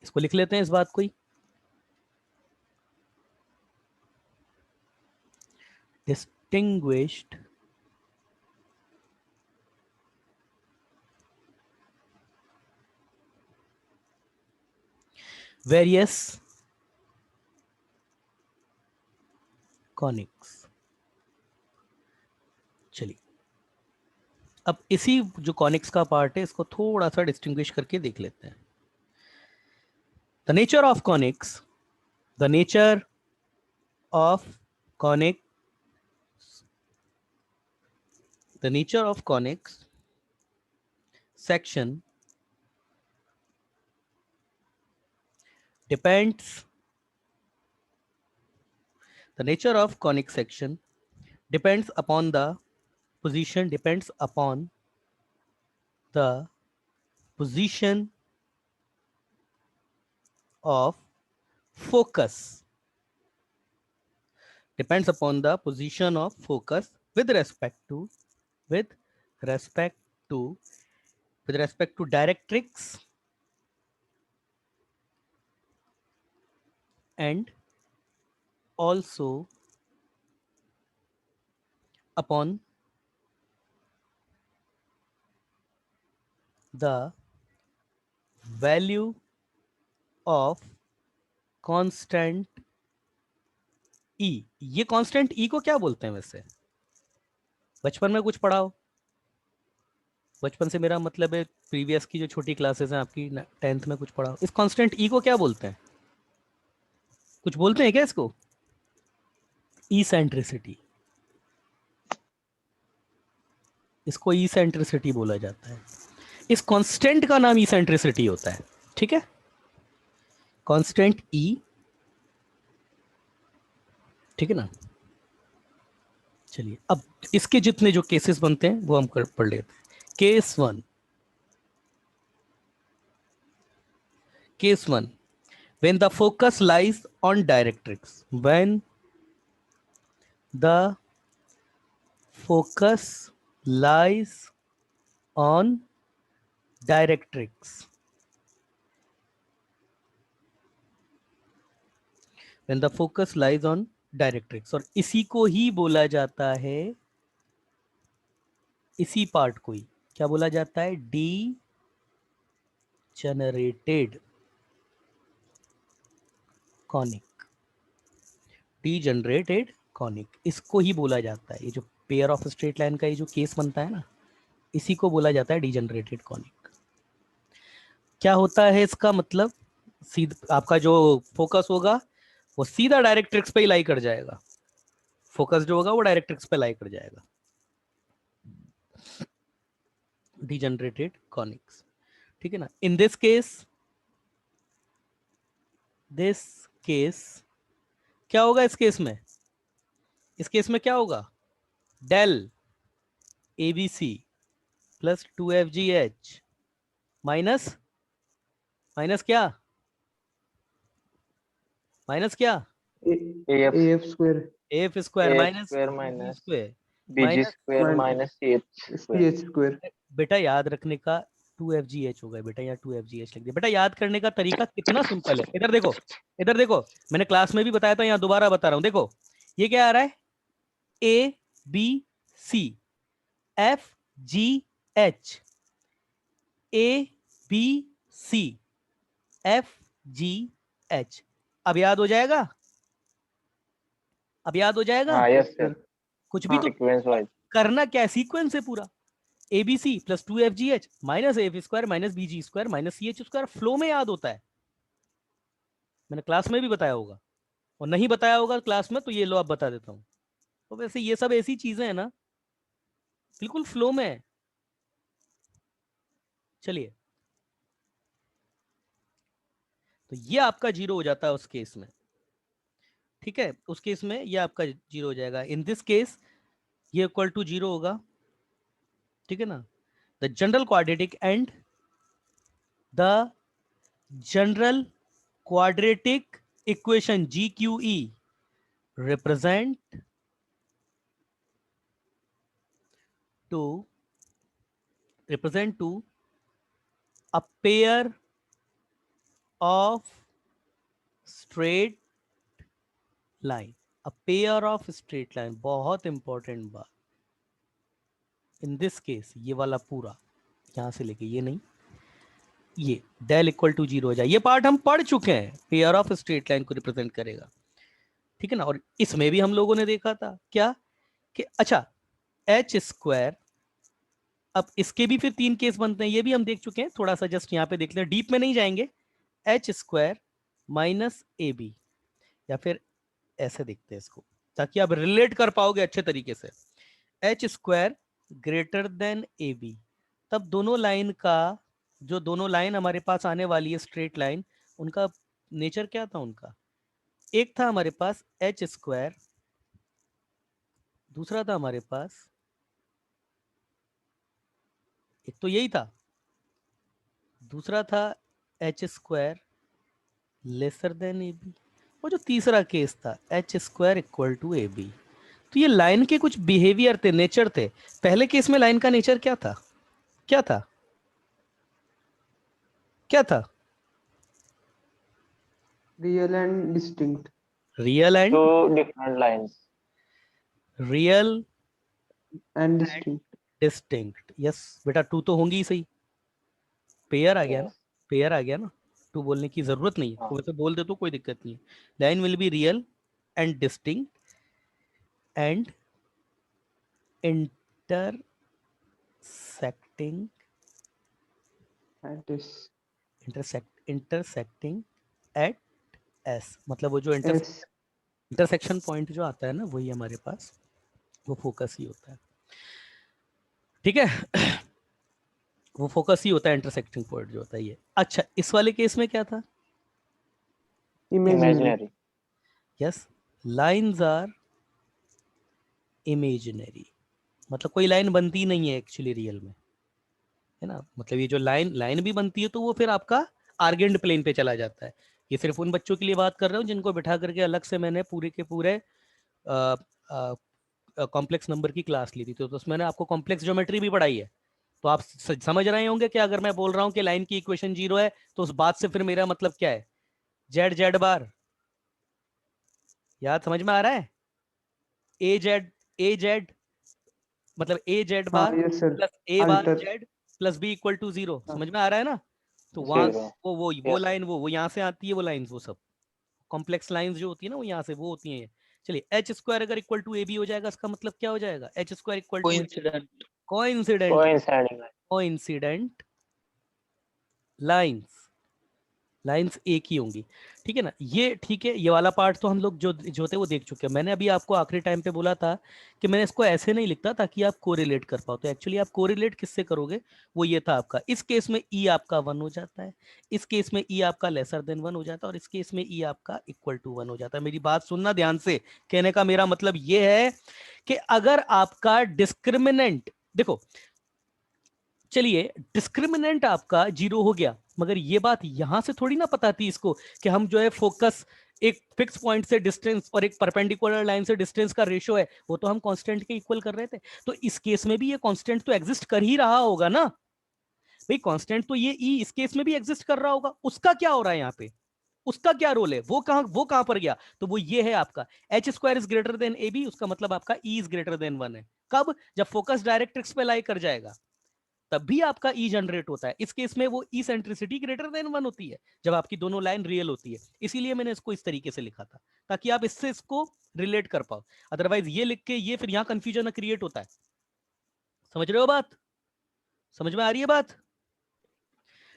इसको लिख लेते हैं इस बात को ही, distinguished various conics। चलिए अब इसी जो कॉनिक्स का पार्ट है इसको थोड़ा सा डिस्टिंग्विश करके देख लेते हैं। The nature of conics, the nature of conic, the nature of conics section depends, the nature of conic section depends upon the position, depends upon the position of focus, depends upon the position of focus with respect to, with respect to, with respect to directrix and also upon the value of constant E। ये constant E को क्या बोलते हैं वैसे? बचपन में कुछ पढ़ा हो? बचपन से मेरा मतलब है प्रीवियस की जो छोटी क्लासेस हैं आपकी, 10th में कुछ पढ़ा हो। इस कांस्टेंट E को क्या बोलते हैं? कुछ बोलते हैं क्या इसको? इसेंट्रिसिटी, इसको इसेंट्रिसिटी बोला जाता है। इस कांस्टेंट का नाम इसेंट्रिसिटी होता है, ठीक है? कांस्टेंट E, ठीक है ना? चलिए अब इसके जितने जो केसेस बनते हैं वो हम पढ़ लेते हैं। Case one, case one, when the focus lies on directrix, when the focus lies on directrix, when the focus lies on directrix, और इसी को ही बोला जाता है, इसी पार्ट को ही क्या बोला जाता है? D generated conic, D generated conic, इसको ही बोला जाता है। ये जो पेयर ऑफ स्ट्रेट लाइन का ये जो केस बनता है ना, इसी को बोला जाता है डी जनरेटेड कॉनिक। क्या होता है इसका मतलब? सीधा आपका जो फोकस होगा वो सीधा डायरेक्ट्रिक्स पे ही लाई कर जाएगा, फोकस जो होगा वो डायरेक्ट्रिक्स पे लाई कर जाएगा। डिजनरेटेड कॉनिक्स, ठीक है ना? In this case, this case क्या होगा इस केस में? इस केस में क्या होगा? Del A B C plus 2FGH minus, minus क्या? माइनस क्या? AF AF square F square AF minus square B minus square BG minus, square minus CH square. CH square. बेटा याद रखने का 2FGH होगा बेटा, यहाँ 2FGH लिख दिया बेटा। याद करने का तरीका कितना सिंपल है, इधर देखो, इधर देखो, मैंने क्लास में भी बताया था, यहाँ दोबारा बता रहा हूं। देखो ये क्या आ रहा है? ABC FGH, ABC FGH। अब याद हो जाएगा, अब याद हो जाएगा। हाँ यस सर, कुछ भी हाँ तो सीक्वेंस वाइज। करना क्या है, सीक्वेंस है पूरा। ABC plus 2FGH minus F square minus BG square minus CH square, flow में याद होता है। मैंने क्लास में भी बताया होगा, और नहीं बताया होगा क्लास में तो ये लो आप बता देता हूं। तो वैसे ये सब ऐसी चीजें हैं ना, बिल्कुल फ्लो में है। चलिए तो ये आपका जीरो हो जाता है उस केस में, ठीक है? उस केस में ये आपका जीरो हो जाएगा। इन दिस केस ये इक्वल टू जीरो होगा, ठीक है ना? The general quadratic and the general quadratic equation GQE represent to a pair of straight line, a pair of straight line, बहुत इंपॉर्टेंट बात। इन दिस केस ये वाला पूरा यहां से लेके ये नहीं, ये डेल इक्वल टू जीरो हो जाए, ये पार्ट हम पढ़ चुके हैं, पेयर ऑफ स्ट्रेट लाइन को रिप्रेजेंट करेगा, ठीक है ना। और इसमें भी हम लोगों ने देखा था क्या कि अच्छा एच स्क्वायर, अब इसके भी फिर तीन केस बनते हैं, ये भी हम देख चुके हैं, थोड़ा सा जस्ट यहाँ पे देख लें, डीप में नहीं जाएंगे। H square minus A B, या फिर ऐसे देखते हैं इसको ताकि आप रिलेट कर पाओगे अच्छे तरीके से। एच स्क्वायर ग्रेटर देन ए बी, तब दोनों लाइन का, जो दोनों लाइन हमारे पास आने वाली है स्ट्रेट लाइन, उनका नेचर क्या था उनका, एक था हमारे पास एच स्क्वायर, दूसरा था हमारे पास, एक तो यही था, दूसरा था एच स्क्वायर लेसर देन ए बी, और जो तीसरा केस था H square equal to A B. तो ये लाइन के कुछ बिहेवियर थे, नेचर थे। पहले केस में लाइन का नेचर क्या था, क्या था, क्या था? Real and distinct. Real and, two different lines. Real and distinct. Distinct, yes बेटा, टू तो होंगी ही सही, पेयर आ गया ना, Yes. पेयर आ गया ना, टू बोलने की जरूरत नहीं है, हाँ. तो वैसे बोल दे तो कोई दिक्कत नहीं है। Line will be real and distinct and intersecting, intersecting at S, मतलब वो जो एस। इंटरसेक्शन पॉइंट जो आता है ना, वही हमारे पास वो फोकस ही होता है, ठीक है। वो फोकस ही होता है, इंटरसेक्टिंग पॉइंट जो होता है ये। अच्छा इस वाले केस में क्या था? Imaginary. Imaginary. Yes, lines are imaginary, मतलब कोई लाइन बनती ही नहीं है एक्चुअली रियल में, है ना। मतलब ये जो लाइन लाइन भी बनती है तो वो फिर आपका आर्गेंड प्लेन पे चला जाता है। ये सिर्फ उन बच्चों के लिए बात कर रहा हूँ जिनको बिठा करके अलग से मैंने पूरे के पूरे कॉम्प्लेक्स नंबर की क्लास ली थी, तो उसमें मैंने आपको कॉम्प्लेक्स ज्योमेट्री भी पढ़ाई है। तो आप समझ रहे होंगे कि अगर मैं बोल रहा हूँ कि लाइन की इक्वेशन जीरो है, तो उस बात से फिर मेरा मतलब क्या है, जेड जेड बार, याद समझ में आ रहा है? ए जेड मतलब ए जेड हाँ bar yes sir. Plus A bar alter. Z plus B equal to zero, हाँ समझ में आ रहा है ना। तो वहां Zero. वो Yes. लाइन वो यहाँ से आती है, वो लाइंस वो सब कॉम्प्लेक्स लाइंस जो होती है ना, वो यहाँ से वो होती हैं। चलिए एच स्क्वायर अगर इक्वल टू ए बी हो जाएगा, इसका मतलब क्या हो जाएगा, H square equal to coincident. Coincident, Coinciding line. Coincident lines, lines एक ही होंगी, ठीक है ना। ये ठीक है, ये वाला पार्ट तो हम लोग जो थे वो देख चुके हैं। मैंने अभी आपको आखिरी टाइम पे बोला था कि मैंने इसको ऐसे नहीं लिखता ताकि आप कोरिलेट कर पाओ, तो एक्चुअली आप कोरिलेट किससे करोगे, वो ये था आपका, इस केस में ई आपका वन हो जाता है, इस केस में ई आपका लेसर देन वन हो जाता है, और इस केस में ई आपका इक्वल टू वन हो जाता है। मेरी बात सुनना ध्यान से, कहने का मेरा मतलब ये है कि अगर आपका डिस्क्रिमिनेंट, देखो चलिए डिस्क्रिमिनेंट आपका जीरो हो गया, मगर ये बात यहां से थोड़ी ना पता थी इसको कि हम जो है फोकस एक फिक्स पॉइंट से डिस्टेंस और एक परपेंडिकुलर लाइन से डिस्टेंस का रेशियो है, वो तो हम कांस्टेंट के इक्वल कर रहे थे। तो इस केस में भी ये कांस्टेंट तो एग्जिस्ट कर ही रहा होगा ना भाई, कांस्टेंट तो ये ई इस केस में भी एग्जिस्ट कर रहा होगा, उसका क्या हो रहा है यहाँ पे, उसका क्या रोल है, वो कहां पर गया, तो वो ये है आपका H square is greater than A B, उसका मतलब आपका E is greater than one है। कब? जब फोकस डायरेक्ट्रिक्स पे लाई कर जाएगा तब भी आपका ई जनरेट होता है। इस केस में वो ई सेंट्रिसिटी ग्रेटर देन वन होती है जब आपकी दोनों लाइन रियल होती है, इसीलिए मैंने इसको इस तरीके से लिखा था ताकि आप इससे इसको रिलेट कर पाओ। अदरवाइज ये लिख के ये फिर यहां कंफ्यूजन क्रिएट होता है। समझ रहे हो बात, समझ में आ रही है बात,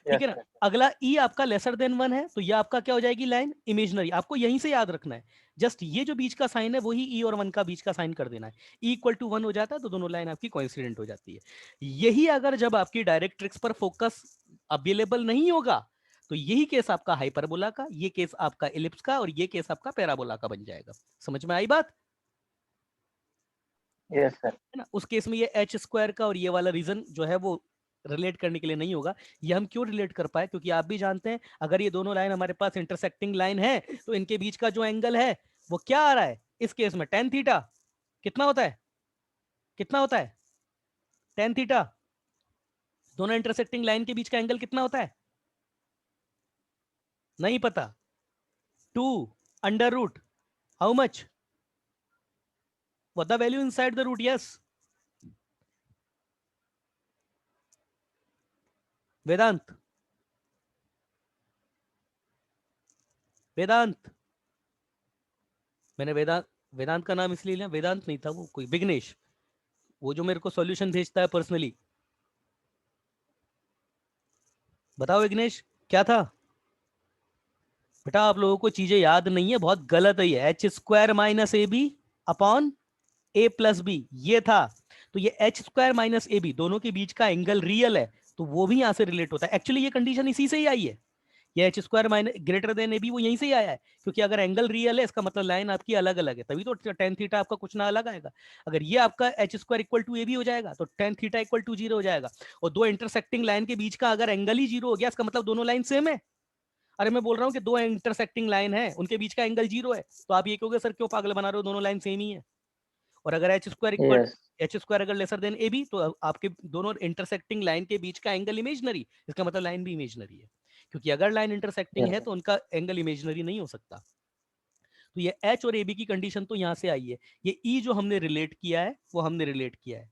ठीक Yes, है ना। sir. अगला ई आपका लेसर देन वन है, तो ये आपका क्या हो जाएगी, लाइन इमेजनरी। आपको यहीं से याद रखना है, जस्ट ये जो बीच का साइन है वही ई और वन का बीच का साइन कर देना है। ई इक्वल टू वन हो जाता है तो दोनों लाइन आपकी कोइंसिडेंट हो जाती है। यही अगर जब आपकी डायरेक्ट्रिक्स पर फोकस अवेलेबल नहीं होगा तो यही केस आपका हाइपरबोला का, ये केस आपका एलिप्स का, और ये केस आपका पैराबोला का बन जाएगा। समझ में आई बात, Yes, sir. है ना। उस केस में ये एच स्क्वायर का और ये वाला रीजन जो है वो रिलेट करने के लिए नहीं होगा। ये हम क्यों रिलेट कर पाए, क्योंकि आप भी जानते हैं अगर ये दोनों लाइन हमारे पास इंटरसेक्टिंग लाइन है तो इनके बीच का जो एंगल है वो क्या आ रहा है, इस केस में टेन थीटा। कितना होता है, कितना होता है, टेन थीटा। दोनों इंटरसेक्टिंग लाइन के बीच का एंगल कितना होता है, नहीं पता, 2 under root how much, what the value inside the root? Yes, Vedant, Vedant, मैंने वेदांत वेदांत का नाम इसलिए लिया, वेदांत नहीं था वो, कोई विघ्नेश, वो जो मेरे को सॉल्यूशन भेजता है पर्सनली। बताओ विघ्नेश क्या था बेटा? आप लोगों को चीजें याद नहीं है, बहुत गलत है ये। H square minus A B upon A plus B, ये था। तो ये H square minus A B दोनों के बीच का एंगल रियल है, तो वो भी यहां से रिलेट होता है। एक्चुअली ये कंडीशन इसी से ही आई है, ये H square minus greater than ए बी वो यहीं से ही आया है, क्योंकि अगर एंगल रियल है इसका मतलब लाइन आपकी अलग अलग है, तभी तो टेन थीटा आपका कुछ ना अलग आएगा। अगर ये आपका H square equal to A B हो जाएगा तो tan theta equal to zero हो जाएगा, और दो इंटरसेक्टिंग लाइन के बीच का अगर एंगल ही जीरो हो गया इसका मतलब दोनों लाइन सेम है। अरे मैं बोल रहा हूँ कि दो इंटरसेक्टिंग लाइन है उनके बीच का एंगल जीरो है, तो आप ये कहोगे सर क्यों पागल बना रहे हो, दोनों लाइन सेम ही है। और अगर H square equal Yes. H square अगर लेसर देन ए बी तो आपके दोनों इंटरसेक्टिंग लाइन के बीच का एंगल इमेजनरी, इसका मतलब लाइन भी इमेजनरी है, क्योंकि अगर लाइन इंटरसेक्टिंग Yes. है तो उनका एंगल इमेजनरी नहीं हो सकता। तो ये एच और ए बी की कंडीशन तो यहां से आई है। ये ई जो हमने रिलेट किया है वो हमने रिलेट किया है,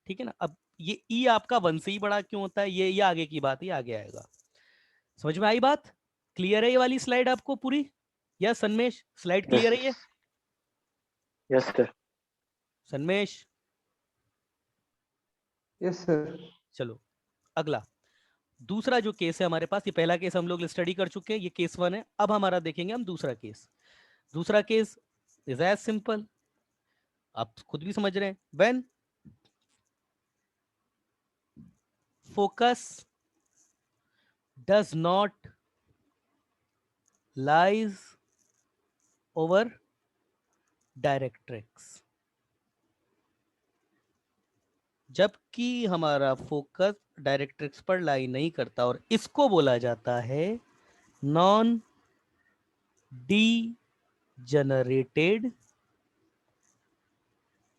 ठीक है ना। अब ये ई आपका वन से ही बड़ा क्यों होता है, ये आगे की बात, ये आगे आएगा। समझ में आई बात? क्लियर है ये वाली स्लाइड आपको पूरी? Yes Sanmesh, slide Yes. Clear है ये? Yes, sir. सन्मेश Yes, sir. चलो अगला, दूसरा जो केस है हमारे पास, ये पहला केस हम लोग स्टडी कर चुके हैं, ये केस 1 है। अब हमारा देखेंगे हम दूसरा केस। दूसरा केस इज एज सिंपल, आप खुद भी समझ रहे हैं। When focus does not lies over directrix, जबकि हमारा फोकस डायरेक्ट्रिक्स पर लाई नहीं करता, और इसको बोला जाता है नॉन डी जनरेटेड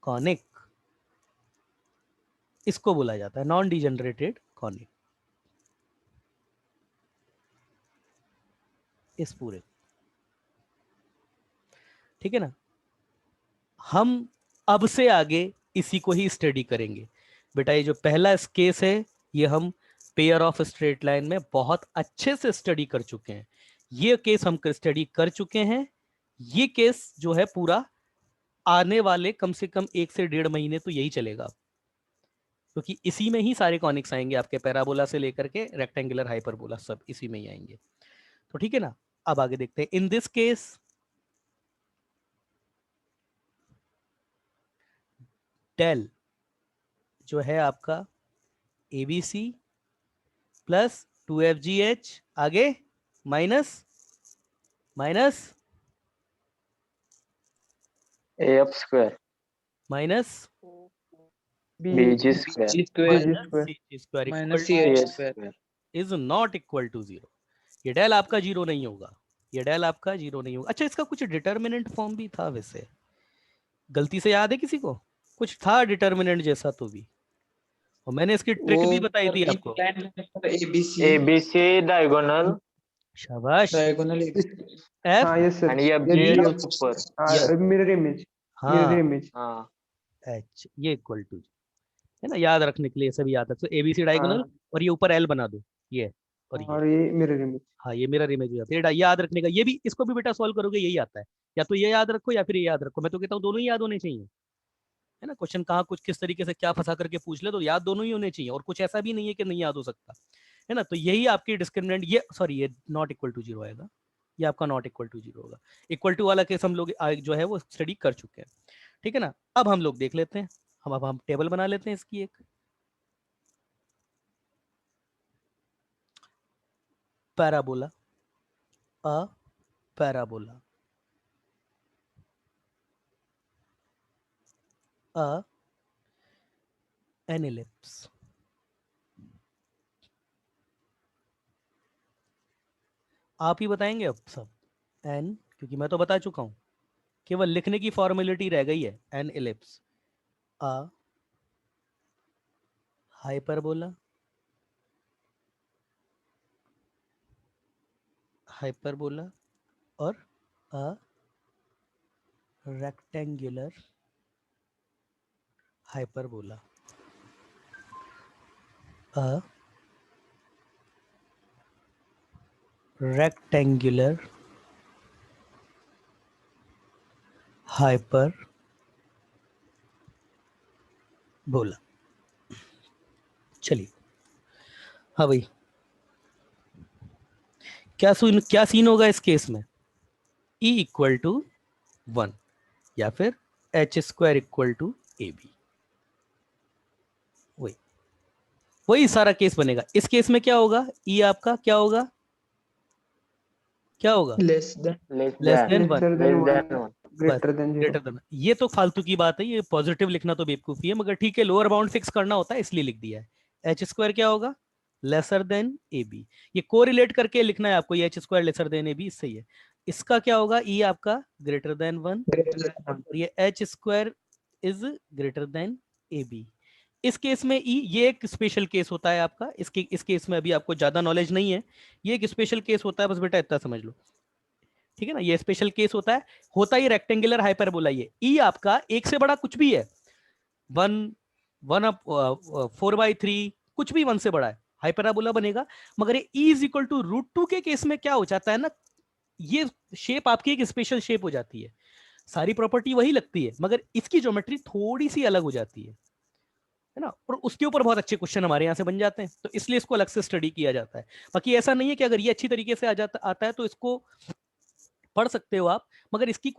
कॉनिक। इसको बोला जाता है नॉन डीजनरेटेड कॉनिक। इस पूरे, ठीक है ना। हम अब से आगे इसी को ही स्टडी करेंगे बेटा। ये जो पहला केस है ये हम पेयर ऑफ स्ट्रेट लाइन में बहुत अच्छे से स्टडी कर चुके हैं, ये केस हम स्टडी कर चुके हैं। ये केस जो है पूरा आने वाले कम से कम 1 से 1.5 महीने तो यही चलेगा, क्योंकि इसी में ही सारे कॉनिक्स आएंगे आपके, पैराबोला से लेकर के रेक्टेंगुलर हाइपरबोला सब इसी में ही आएंगे। तो ठीक है ना, अब आगे देखते हैं। इन दिस केस डेल जो है आपका ABC प्लस 2FGH आगे minus minus AF square. Minus BG square. G square CG square minus equal CH CS square. square. Is not equal to zero. ये डेल आपका जीरो नहीं होगा, ये del आपका जीरो नहीं होगा। अच्छा इसका कुछ डिटर्मिनेंट फॉर्म भी था वैसे, गलती से याद है किसी को? कुछ था डिटर्मिनेंट जैसा तो भी, और मैंने इसकी ट्रिक भी बताई थी आपको। ABC ABC diagonal शाबाश। diagonal एफ हाँ, yes, sir. and Yes, FG yes. upper. Yes. Mirror image. Mirror हाँ image. हाँ. एच ये इक्वल टू, है ना, याद रखने के लिए सभी याद रख। तो ABC डायगोनल हाँ, और ये ऊपर एल बना दो, ये और ये, और ये mirror image. हाँ ये मिरर इमेज हो जाता है। ये याद रखने का, ये भी इसको भी बेटा सॉल्व करोगे यही आता है, या तो ये याद रखो या फिर ये याद रखो। मैं तो कहता हूँ दोनों ही याद होने चाहिए, है ना। क्वेश्चन कहाँ कुछ किस तरीके से क्या फंसा करके पूछ ले तो याद दोनों ही होने चाहिए, और कुछ ऐसा भी नहीं है कि नहीं याद हो सकता, है ना। तो यही आपकी डिस्क्रिमिनेंट, ये सॉरी ये नॉट इक्वल टू जीरो आएगा, ये आपका नॉट इक्वल टू जीरो होगा। इक्वल टू वाला केस हम लोग जो है वो स्टडी कर चुके हैं, ठीक है ना। अब हम लोग देख लेते हैं, हम टेबल बना लेते हैं इसकी एक। Parabola, a parabola, a an ellipse. आप ही बताएंगे अब सब एन, क्योंकि मैं तो बता चुका हूं, केवल लिखने की फॉर्मेलिटी रह गई है। An ellipse, a hyperbola, hyperbola और a rectangular hyperbola, a rectangular hyperbola. चलिए, हाँ भाई, क्या सीन होगा इस केस में? E इक्वल टू 1 या फिर H square equal to A B, वही वही सारा केस बनेगा। इस केस में क्या होगा? E आपका क्या होगा? क्या होगा? Less than less than 1, lesser than less 1 than 1. बस ग्रेटर देन 0। Greater than. ये तो फालतू की बात है, ये पॉजिटिव लिखना तो बेवकूफी है, मगर ठीक है, लोअर बाउंड फिक्स करना होता है इसलिए लिख दिया है। एच स्क्वायर क्या होगा? लेसर देन ए बी। ये कोरिलेट करके लिखना है आपको, ये एच स्क्वायर लेसर देन ए बी, इससे ही है। इसका क्या होगा? ई आपका ग्रेटर देन 1 ग्रेटर देन 1। और ये H square is greater than A B. इस केस में ई, ये एक स्पेशल केस होता है आपका। इस केस में अभी आपको ज्यादा नॉलेज नहीं है, ये एक स्पेशल केस होता है, बस बेटा इतना समझ लो, ठीक है ना। ये स्पेशल केस होता ही रेक्टेंगुलर हाइपरबोला। ये ई आपका एक से बड़ा कुछ भी है, 4/3, कुछ भी 1 से बड़ा है, हाइपरबोला बनेगा। मगर ये ई इज इक्वल टू √2 के केस में क्या हो जाता है ना, ये शेप आपकी एक स्पेशल शेप हो जाती है। सारी प्रॉपर्टी वही लगती है, मगर इसकी ज्योमेट्री थोड़ी सी अलग हो जाती है ना। और उसके ऊपर बहुत अच्छे क्वेश्चन हमारे यहाँ से बन जाते हैं, तो इसलिए इसको अलग से स्टडी किया जाता है। बाकी ऐसा नहीं है कि अगर ये अच्छी तरीके से आता है तो इसको पढ़ सकते हो आप, मगर इसकी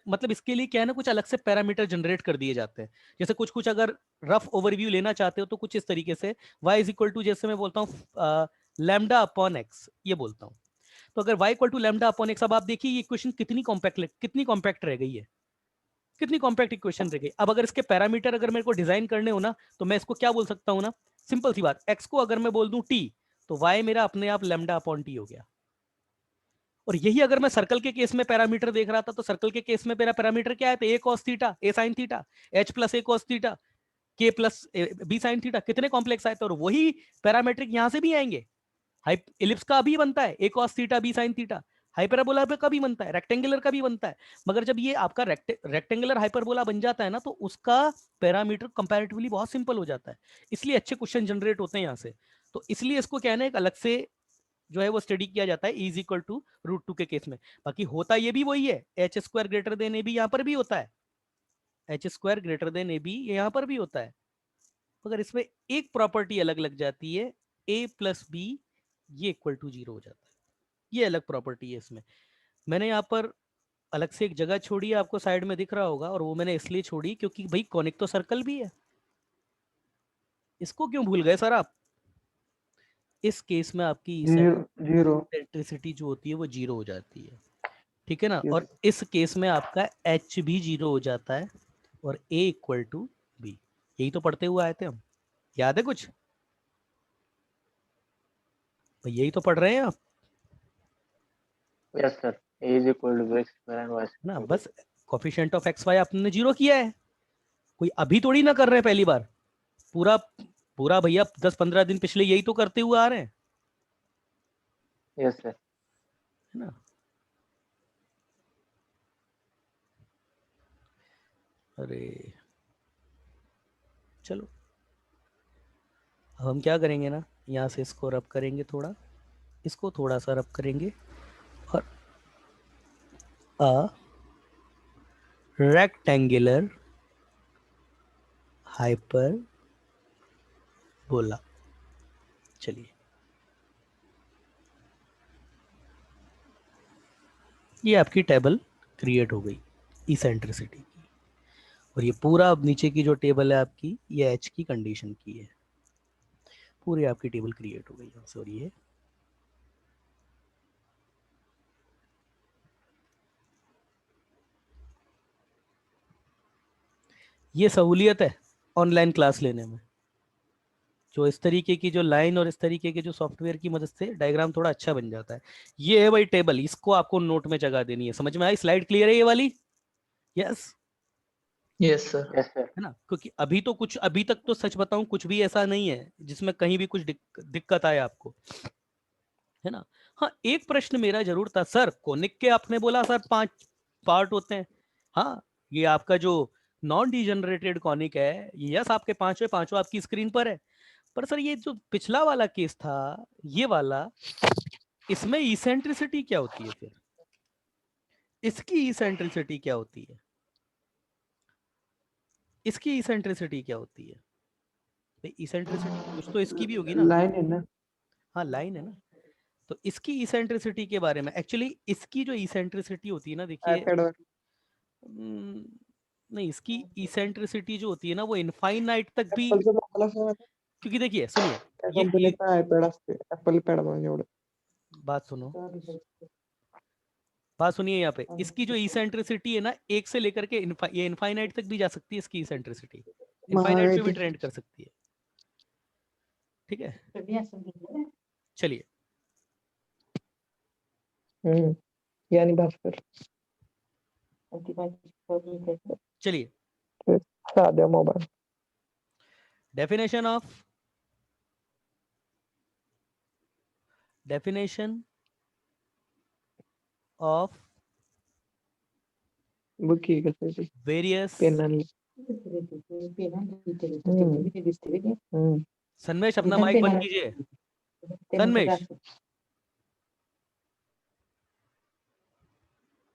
मतलब इसके लिए क्या है ना, कुछ अलग से पैरामीटर जनरेट कर दिए जाते हैं। जैसे कुछ अगर रफ ओवरव्यू लेना चाहते हो तो कुछ इस तरीके से, y इज इक्वल टू, जैसे मैं बोलता हूँ लैम्डा अपॉन एक्स, ये बोलता हूँ। तो अगर y equal to lambda upon x, अब आप देखिए ये इक्वेशन कितनी कॉम्पैक्ट रह गई है, कितनी कॉम्पैक्ट इक्वेशन रह गई। अब अगर इसके पैरामीटर अगर मेरे को डिजाइन करने हो ना, तो मैं इसको क्या बोल सकता हूँ ना, सिंपल सी बात, x को अगर मैं बोल दूं t, तो y मेरा अपने आप लैम्डा अपॉन टी हो गया। और यही अगर मैं सर्कल के केस में पैरामीटर देख रहा था, तो सर्कल के केस में मेरा पैरामीटर क्या है? तो ए कॉस थीटा, ए साइन थीटा, एच प्लस ए कॉस थीटा, के प्लस बी साइन थीटा। कितने कॉम्प्लेक्स आए थे, और वही पैरामीट्रिक यहां से भी आएंगे। इलिप्स का भी बनता है A cos theta B sine theta, hyperbola का भी बनता है, रेक्टेंगुलर का भी बनता है। मगर जब ये आपका रेक्टेंगुलर हाइपरबोला बन जाता है ना, तो उसका पैरामीटर कंपैरेटिवली बहुत सिंपल हो जाता है, इसलिए अच्छे क्वेश्चन जनरेट होते हैं यहाँ से। तो इसलिए इसको क्या है ना, एक अलग से जो है वो स्टडी किया जाता है, इज इक्वल टू √2 के केस में। बाकी होता ये भी वही है, एच स्क्वायर ग्रेटर देन ए बी यहाँ पर भी होता है, एच स्क्वायर ग्रेटर देन ए बी यहाँ पर भी होता है। मगर इसमें एक प्रॉपर्टी अलग लग जाती है, ए प्लस बी ये इक्वल टू 0 हो जाता है, ये अलग प्रॉपर्टी है इसमें। मैंने यहाँ पर अलग से एक जगह छोड़ी है, आपको साइड में दिख रहा होगा, और वो मैंने इसलिए छोड़ी क्योंकि भाई कॉनिक तो सर्कल भी है। इसको क्यों भूल गए सर आप? इस केस में आपकी 0 इलेक्ट्रिसिटी जो होती है वो 0 हो जाती है, ठीक है ना। यस और इस केस में आपका एच भी 0 हो जाता है, और ए इक्वल टू बी। यही तो पढ़ते हुए आए थे हम, याद है कुछ? भाई यही तो पढ़ रहे हैं आप, Yes, sir. A is equal to x square and y ना। square. बस कोफिशिएंट ऑफ एक्स वाई आपने 0 किया है, कोई अभी थोड़ी ना कर रहे हैं पहली बार। पूरा पूरा भैया 10-15 दिन पिछले यही तो करते हुए आ रहे हैं, Yes, sir. है ना। अरे चलो, अब हम क्या करेंगे ना, यहाँ से इसको रब करेंगे थोड़ा, इसको थोड़ा सा रब करेंगे, और अ रेक्टेंगुलर हाइपर बोला। चलिए, ये आपकी टेबल क्रिएट हो गई इसेंट्रिसिटी की, और ये पूरा अब नीचे की जो टेबल है आपकी, ये एच की कंडीशन की है, पूरी आपकी टेबल क्रिएट हो गई यहाँ से। और ये सहूलियत है ऑनलाइन क्लास लेने में, जो इस तरीके की जो लाइन और इस तरीके के जो सॉफ्टवेयर की मदद से डायग्राम थोड़ा अच्छा बन जाता है। ये है भाई टेबल, इसको आपको नोट में जगह देनी है। समझ में आई? स्लाइड क्लियर है ये वाली? Yes, yes sir. Yes, sir. है ना। क्योंकि अभी तक तो सच बताऊं, कुछ भी ऐसा नहीं है जिसमें कहीं भी कुछ दिक्कत आए आपको, है ना। हाँ, एक प्रश्न मेरा जरूर था, सर कोनिक के आपने बोला सर 5 पार्ट होते हैं। हाँ, ये आपका जो नॉन डिजनरेटेड कॉनिक है, यस आपके पांचों पांचों आपकी स्क्रीन पर है, पर सर ये जो पिछला वाला केस था, ये वाला, इसमें इसेंट्रिसिटी क्या होती है फिर? इसकी इसेंट्रिसिटी क्या होती है? इसकी इसेंट्रिसिटी क्या होती है? इसेंट्रिसिटी कुछ तो इसकी भी होगी ना। लाइन है ना। हाँ, लाइन है ना। तो इसकी इसेंट्रिसिटी के बारे में, एक्चुअली इसकी जो इसेंट्रिसिटी होती है ना, देखिए, आईपैड और नहीं, इसकी इसेंट्रिसिटी जो होती है ना, वो इनफाइनाइट तक भी, ऍपलचं लोकल असं आहे क्योंकि देखिए सुनिए, त्या ये कंपनीचं आयपॅड असते ऍपल पॅड म्हणून एवढं बात सुनो, बात सुनिए यहाँ पे, इसकी जो इसेंट्रिसिटी है ना, एक से लेकर के ये इनफाइनाइट तक भी जा सकती है इसकी इसेंट्रिसिटी, महाग इनफाइनाइट आहे पे भी ते ट्रेंड कर सकती है। ठीक है, चलिए हे आणि भास्कर चलिए, ते साध्या मोबाईल डेफिनेशन ऑफ बघ की कसं आहे ते वेरियस, पेन आणली सन्मेश अपना माइक बंद कीजिए, सन्मेश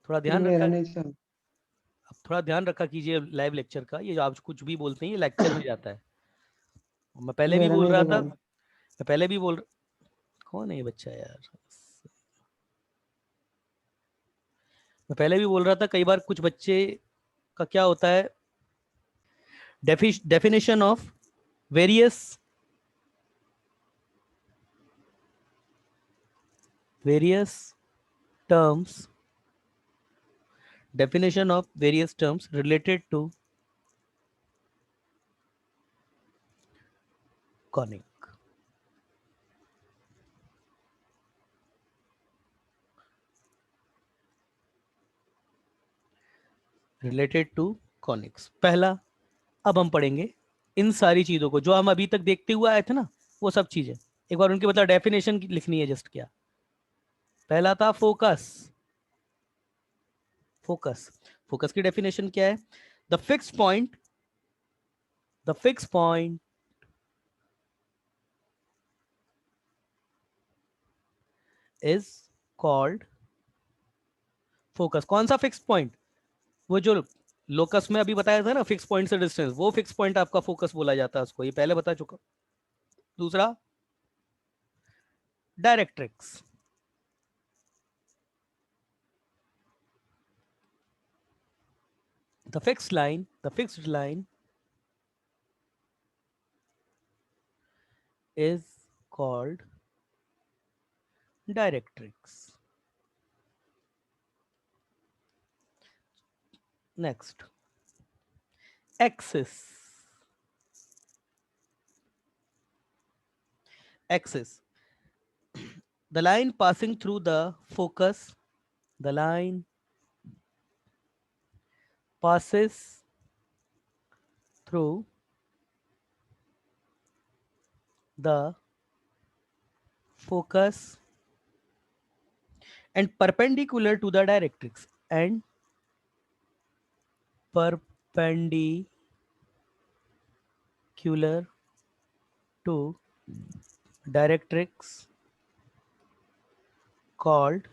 थोड़ा ध्यान रखा, मेरा नहीं चल अब थोड़ा ध्यान रखा कीजिए लाइव लेक्चर का, ये जो आप कुछ भी बोलते हैं ये लेक्चर में जाता है। मैं पहले भी मेरा बोल नहीं रहा था, लगा मैं पहले भी बोल, कौन है ये बच्चा यार, मैं पहले भी बोल रहा था, कई बार कुछ बच्चे का क्या होता है, definition of various terms, definition of various terms related to conic. Related to conics, पहला, अब हम पढ़ेंगे इन सारी चीजों को जो हम अभी तक देखते हुए आए थे ना, वो सब चीजें एक बार उनकी मतलब डेफिनेशन लिखनी है जस्ट। क्या पहला था? फोकस। फोकस, फोकस की डेफिनेशन क्या है? The fix point, the fix point is called focus. कौन सा फिक्स पॉइंट? वो जो लोकस में अभी बताया था ना, फिक्स पॉइंट से डिस्टेंस, वो फिक्स पॉइंट आपका फोकस बोला जाता है उसको, ये पहले बता चुका। दूसरा, directrix. The fixed line is called directrix. Next, axis. Axis, the line passing through the focus, the line passes through the focus and perpendicular to the directrix, and perpendicular to directrix, called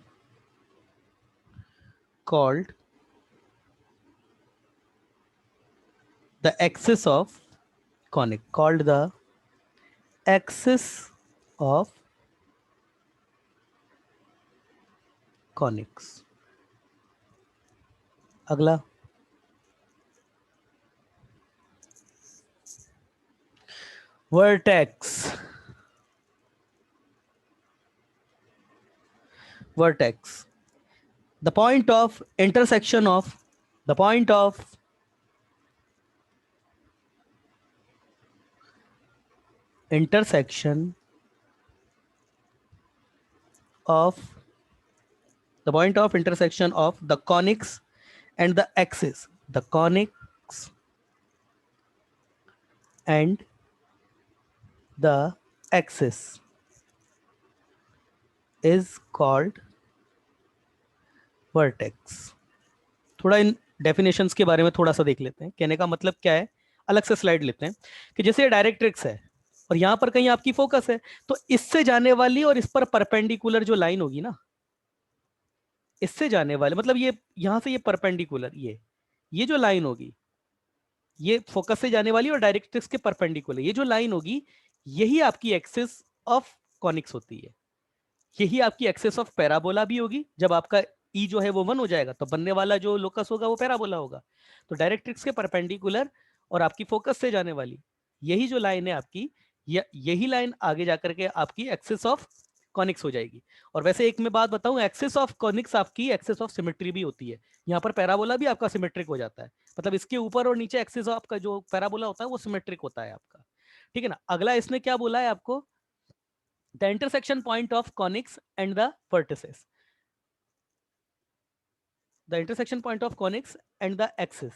the axis of conic, called the axis of conics. अगला, vertex. Vertex, the point of intersection of, the point of intersection of, the point of intersection of the conics and the axis, the conics and the axis. is called vertex. थोड़ा इन definitions के बारे में थोड़ा सा देख लेते हैं, कहने का मतलब क्या है, अलग से स्लाइड लेते हैं कि जैसे डायरेक्ट्रिक्स है और यहां पर कहीं आपकी फोकस है, तो इससे जाने वाली और इस पर परपेंडिकुलर जो लाइन होगी ना, इससे जाने वाले मतलब ये यहां से ये परपेंडिकुलर, ये जो लाइन होगी, ये फोकस से जाने वाली और डायरेक्ट्रिक्स के परपेंडिकुलर ये जो लाइन होगी, यही आपकी एक्सिस ऑफ कॉनिक्स होती है। यही आपकी एक्सिस ऑफ पैराबोला भी होगी। जब आपका ई जो है वो 1 हो जाएगा तो बनने वाला जो लोकस होगा वो पैराबोला होगा। तो डायरेक्ट्रिक्स के परपेंडिकुलर और आपकी फोकस से जाने वाली यही जो लाइन है आपकी, यही लाइन आगे जाकर के आपकी एक्सिस ऑफ कॉनिक्स हो जाएगी। और वैसे एक मैं बात बताऊं, एक्सिस ऑफ कॉनिक्स आपकी एक्सिस ऑफ सिमेट्री भी होती है। यहाँ पर पैराबोला भी आपका सिमेट्रिक हो जाता है, मतलब इसके ऊपर और नीचे एक्सिस ऑफ का जो पैराबोला होता है वो सिमेट्रिक होता है आपका। ठीक है ना। अगला इसने क्या बोला है आपको, the intersection point of conics and the vertices, the intersection point of conics and the axis,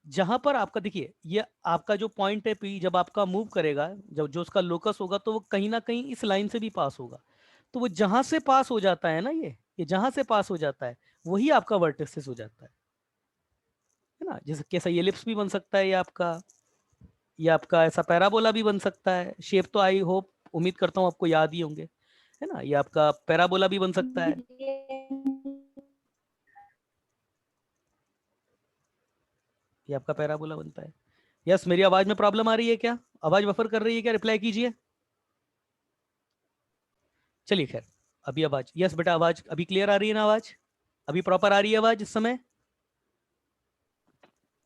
जहां पर आपका देखिए ये आपका जो पॉइंट है पी, जब आपका मूव करेगा, जब जो उसका लोकस होगा तो वो कहीं ना कहीं इस लाइन से भी पास होगा। तो वो जहां से पास हो जाता है ना, ये जहां से पास हो जाता है वही आपका वर्टिसेस हो जाता है ना। जैसे कैसा ये एलिप्स भी बन सकता है, ये आपका ऐसा पैराबोला भी बन सकता है। शेप तो आई होप, उम्मीद करता हूँ आपको याद ही होंगे, है ना। ये आपका पैराबोला भी बन सकता है, ये आपका पैराबोला बनता है। यस, मेरी आवाज में प्रॉब्लम आ रही है क्या, आवाज बफर कर रही है क्या, रिप्लाई कीजिए। चलिए खैर, अभी आवाज, यस बेटा आवाज अभी क्लियर आ रही है ना, आवाज अभी प्रॉपर आ रही है आवाज इस समय।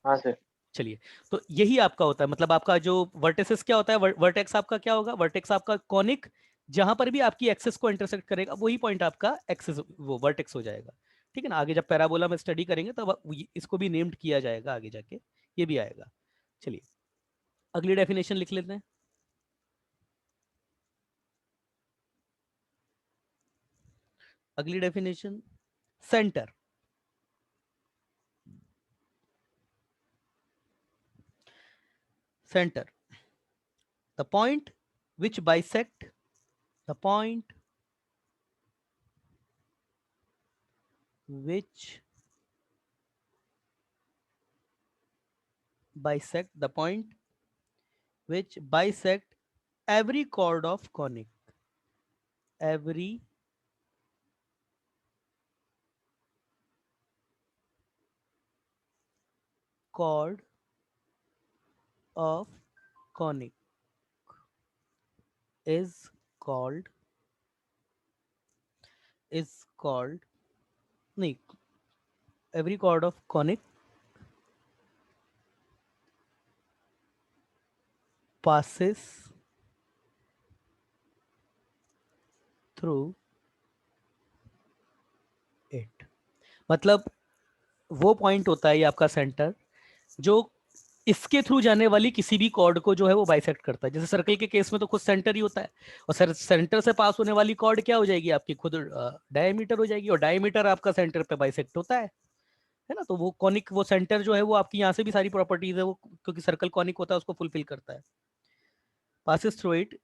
हाँ सर। चलिए, तो यही आपका होता है, मतलब आपका जो वर्टेक्स क्या होता है, वर्टेक्स आपका क्या होगा, वर्टेक्स आपका कॉनिक, जहां पर भी आपकी एक्सेस को इंटरसेक्ट करेगा वही पॉइंट आपका एक्सेस वो वर्टेक्स हो जाएगा। ठीक है ना। आगे जब पैराबोला में स्टडी करेंगे तब इसको भी नेम्ड किया जाएगा आगे जाके, ये भी आएगा। चलिए अगली डेफिनेशन लिख लेते हैं। अगली definition, centre. Center, the point which bisect, the point which bisect, the point which bisect every chord of conic, every chord of conic is called, नहीं, every chord of conic passes through it। मतलब वो point होता है ये आपका centre, जो इसके through जाने वाली किसी भी कॉर्ड को जो है वो बाइसेक्ट करता है। जैसे सर्कल के केस में तो खुद सेंटर ही होता है, और सेंटर से पास होने वाली कॉर्ड क्या हो जाएगी आपकी, खुद डायमीटर हो जाएगी, और डायमीटर आपका सेंटर पे बाइसेक्ट होता है ना। तो वो कॉनिक, वो सेंटर जो है वो आपकी यहाँ से भी सारी प्रॉपर्टीज है वो, क्योंकि सर्कल कॉनिक होता है उसको फुलफिल करता है। Passes through it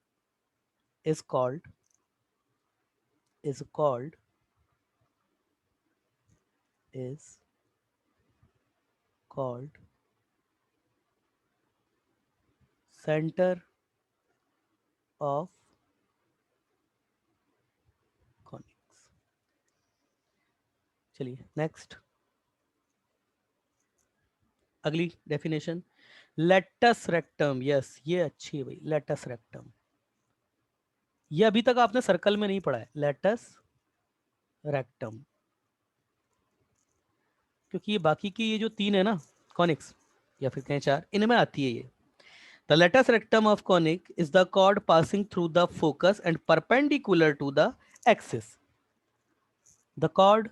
is called, is called is called centre of conics. चलिए नेक्स्ट, अगली डेफिनेशन, लेटस रेक्टम। यस, ये अच्छी है भाई, लेटस रेक्टम। ये अभी तक आपने सर्कल में नहीं पढ़ा है, लेटस रेक्टम, क्योंकि ये बाकी की ये जो तीन है ना कॉनिक्स, या फिर कहें चार, इनमें आती है ये। The latus rectum of conic is the chord passing through the focus and perpendicular to the axis. The chord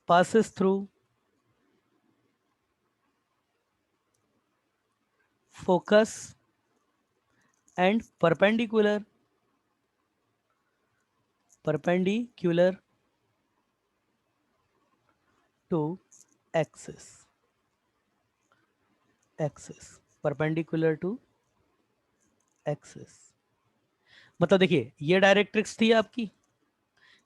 passes through focus and perpendicular to axis, perpendicular to axis. मतलब देखिए ये डायरेक्ट्रिक्स थी आपकी,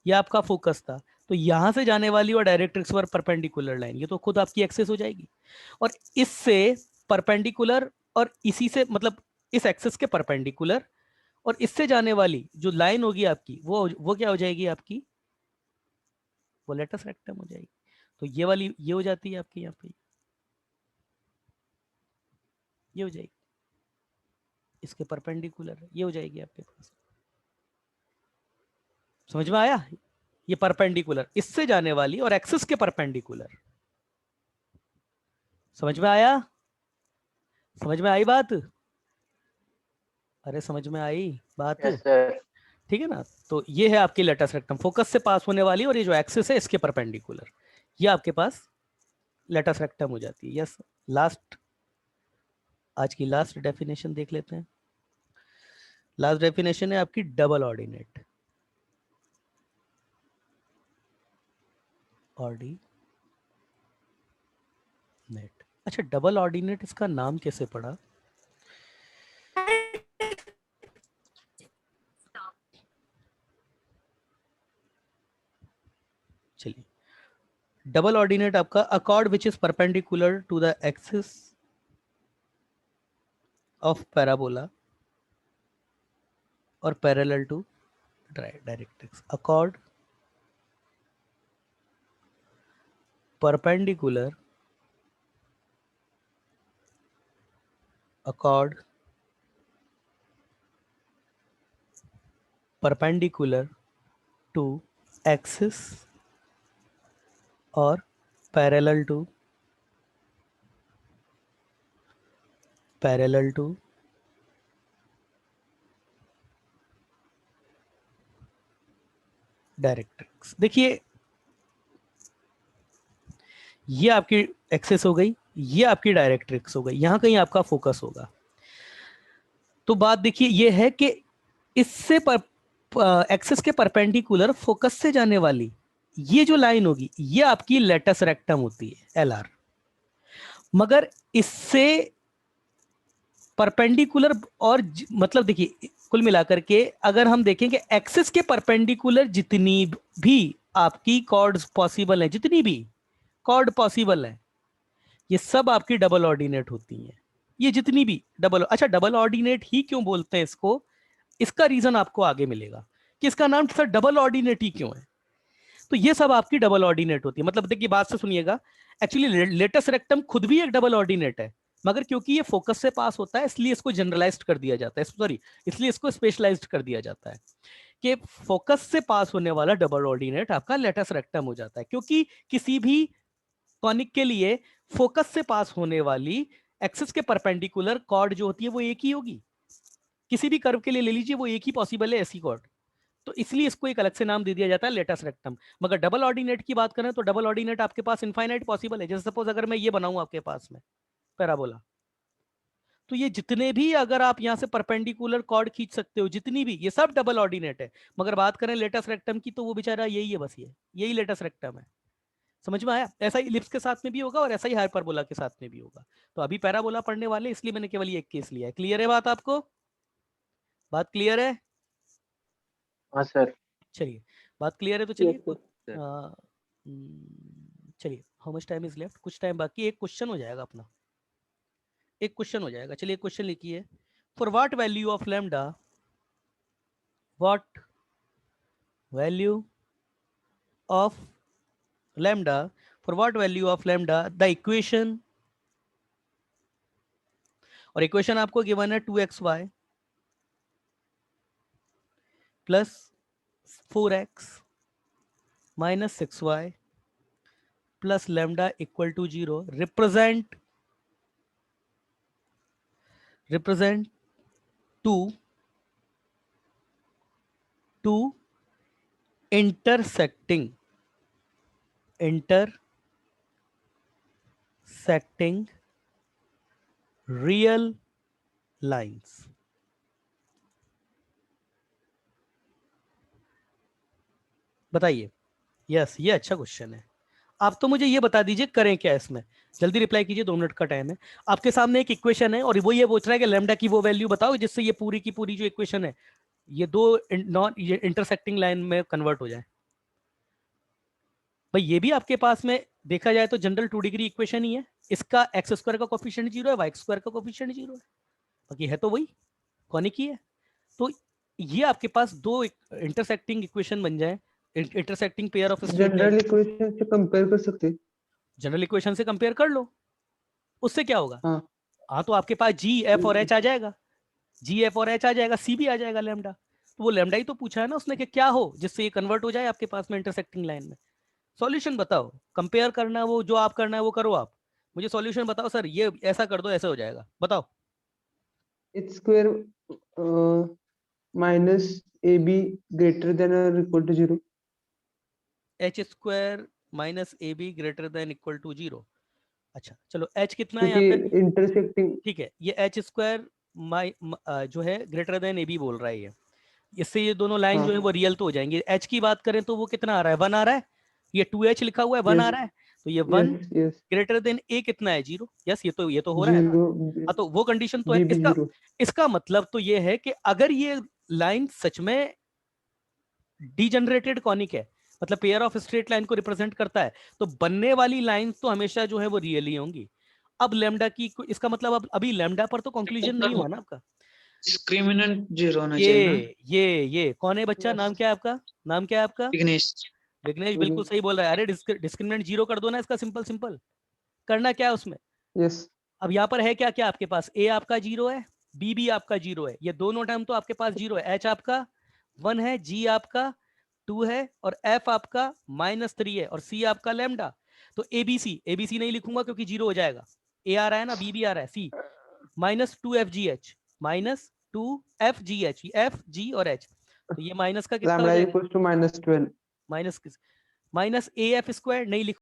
ये आपका फोकस था, तो यहां से जाने वाली और डायरेक्ट्रिक्स पर परपेंडिकुलर लाइन, ये तो खुद आपकी एक्सिस हो जाएगी। और इससे परपेंडिकुलर और इसी से मतलब इस एक्सिस के परपेंडिकुलर और इससे जाने वाली जो लाइन होगी आपकी वो क्या हो जाएगी आपकी, वो लेटस रेक्टम हो जाएगी। तो ये वाली ये हो जाती है आपकी, यहाँ पे ये हो जाएगी, इसके परपेंडिकुलर ये हो जाएगी आपके पास। समझ में आया? ये परपेंडिकुलर इससे जाने वाली और एक्सिस के परपेंडिकुलर। समझ में आया? समझ में आई बात? अरे समझ में आई बात? Yes sir. ठीक है ना? तो ये है आपकी लेटस रेक्टम, फोकस से पास होने वाली और ये जो एक्सिस है इसके परपेंडिकुलर, ये आपके पास लेटस रेक्टम हो जाती है। यस, लास्ट, आज की लास्ट डेफिनेशन देख लेते हैं। लास्ट डेफिनेशन है आपकी डबल ऑर्डिनेट। ऑर्डिनेट, अच्छा डबल ऑर्डिनेट इसका नाम कैसे पड़ा? चलिए, डबल ऑर्डिनेट आपका a chord which is perpendicular to the axis of parabola और parallel to directrix. A chord perpendicular, accord perpendicular to axis or parallel to directrix. देखिए ये आपकी एक्सिस हो गई, ये आपकी डायरेक्ट्रिक्स हो गई, यहां कहीं आपका फोकस होगा। तो बात देखिए ये है कि इससे एक्सिस के परपेंडिकुलर फोकस से जाने वाली ये जो लाइन होगी ये आपकी लेटस रेक्टम होती है, एल आर। मगर इससे परपेंडिकुलर और मतलब देखिए कुल मिलाकर के अगर हम देखें कि एक्सिस के परपेंडिकुलर जितनी भी आपकी कॉर्ड्स पॉसिबल है, जितनी भी कॉर्ड पॉसिबल है, ये सब आपकी डबल ऑर्डिनेट होती हैं। ये जितनी भी डबल, अच्छा डबल ऑर्डिनेट ही क्यों बोलते हैं इसको, इसका रीजन आपको आगे मिलेगा कि इसका नाम सर डबल ऑर्डिनेट ही क्यों है। तो ये सब आपकी डबल ऑर्डिनेट होती है। मतलब देखिए बात से सुनिएगा, एक्चुअली लेटस रेक्टम खुद भी एक डबल ऑर्डिनेट है, मगर क्योंकि ये फोकस से पास होता है इसलिए इसको जनरलाइज्ड कर दिया जाता है, सॉरी इसलिए इसको स्पेशलाइज्ड कर दिया जाता है कि फोकस से पास होने वाला डबल ऑर्डिनेट आपका लेटस रेक्टम हो जाता है। क्योंकि किसी भी कॉनिक के लिए फोकस से पास होने वाली एक्सिस के परपेंडिकुलर कॉर्ड जो होती है वो एक ही होगी। किसी भी कर्व के लिए ले लीजिए वो एक ही पॉसिबल है ऐसी कॉर्ड, तो इसलिए इसको एक अलग से नाम दे दिया जाता है लेटस रेक्टम। मगर डबल ऑर्डिनेट की बात करें तो डबल ऑर्डिनेट आपके पास इनफाइनाइट पॉसिबल है। जैसे सपोज अगर मैं ये बनाऊं आपके पास में पैराबोला, तो ये जितने भी अगर आप यहां से परपेंडिकुलर कॉर्ड खींच सकते हो जितनी भी, ये सब डबल ऑर्डिनेट है। मगर बात करें लेटस रेक्टम की तो वो बेचारा यही है, बस ये यही लेटस रेक्टम है। समझ में आया? ऐसा ही इलिप्स के साथ में भी होगा और ऐसा ही हाइपरबोला के साथ में भी होगा। तो अभी पैराबोला पढ़ने वाले इसलिए मैंने केवल एक केस लिया है। क्लियर है बात आपको? बात क्लियर है? हाँ सर। चलिए बात क्लियर है तो Yes, चलिए sir. चलिए how much time is left, कुछ टाइम बाकी, एक क्वेश्चन हो जाएगा अपना, एक क्वेश्चन हो जाएगा। चलिए क्वेश्चन लिखिए, for what value of lambda, what value of lambda, for what value of lambda the equation, और इक्वेशन आपको गिवन है 2xy plus 4x minus 6y plus lambda equal to 0 represent two intersecting real lines। बताइए। Yes, ये अच्छा question है, आप तो मुझे ये बता दीजिए करें क्या इसमें, जल्दी रिप्लाई कीजिए, 2 मिनट का टाइम है। आपके सामने एक इक्वेशन है और वो ये पूछ रहा है कि लैम्डा की वो वैल्यू बताओ जिससे ये पूरी की पूरी जो इक्वेशन है ये दो नॉन ये इंटरसेक्टिंग लाइन में कन्वर्ट हो जाए। भाई ये भी आपके पास में देखा जाए तो जनरल 2 डिग्री इक्वेशन ही है, इसका एक्स स्क्वायर का कोफिशिएंट 0 है, वाई स्क्वायर का कोफिशिएंट 0 है, बाकी है तो वही कॉनिक ही है। तो ये आपके पास दो इंटरसेक्टिंग इक्वेशन बन जाए, intersecting pair of straight line. General equation से कंपेयर कर सकते हैं। जनरल इक्वेशन से कंपेयर कर लो, उससे क्या होगा? हाँ हाँ तो आपके पास जी एफ और एच आ जाएगा, जी एफ और एच आ जाएगा, सी भी आ जाएगा लैम्डा। तो वो लैम्डा ही तो पूछा है ना उसने कि क्या हो जिससे ये कन्वर्ट हो जाए आपके पास में इंटरसेक्टिंग लाइन में। सॉल्यूशन बताओ, कंपेयर करना वो जो आप करना है वो करो, आप मुझे सॉल्यूशन बताओ सर, ये ऐसा कर दो ऐसे हो जाएगा, बताओ। H square minus A B greater than और equal to 0। H square minus A B greater than equal to 0। अच्छा चलो एच कितना है यहाँ पे? क्योंकि इंटरसेक्टिंग ठीक है, ये एच स्क्वायर जो है ग्रेटर देन ए बी बोल रहा है ये, इससे ये दोनों लाइन हाँ जो है वो रियल तो हो जाएंगे। एच की बात करें तो वो कितना आ रहा है? 1 आ रहा है, ये 2h लिखा हुआ है 1 आ यस रहा है, तो ये 1 यस यस ग्रेटर देन ए कितना है? 0। यस ये तो हो रहा है ना। 0 हाँ तो वो कंडीशन तो है। बी भी इसका 0। इसका मतलब तो ये है कि अगर ये लाइन सच में डीजनरेटेड कॉनिक है, मतलब पेयर ऑफ स्ट्रेट लाइन को रिप्रेजेंट करता है, तो बनने वाली लाइन तो हमेशा जो है वो रियल ही होंगी। अब लैम्डा की इसका मतलब अब अभी लैम्डा पर तो कंक्लूजन नहीं हुआ ना आपका। डिस्क्रिमिनेंट 0 होना चाहिए ना। ये कौन है बच्चा? नाम क्या है आपका? नाम क्या है आपका? विघ्नेश। विघ्नेश बिल्कुल सही बोल रहा है। अरे डिस्क्रिमिनेंट 0 कर दो ना इसका, सिंपल सिंपल करना क्या है उसमें। यस अब यहाँ पर है क्या क्या आपके पास? ए आपका 0 है, बी भी आपका 0 है, ये दोनों टर्म तो आपके पास 0 है। एच आपका 1 है, जी आपका 2 है, और एफ आपका -3 है, और सी आपका लैम्डा। तो एबीसी नहीं लिखूंगा क्योंकि 0 हो जाएगा। ए आ रहा है ना, बी भी आ रहा है, सी -2FGH, -2FGH, एफ जी और एच। तो ये माइनस का कितना हो लैम्डा जाएगा? Equals to -12। Minus AF square नहीं लिख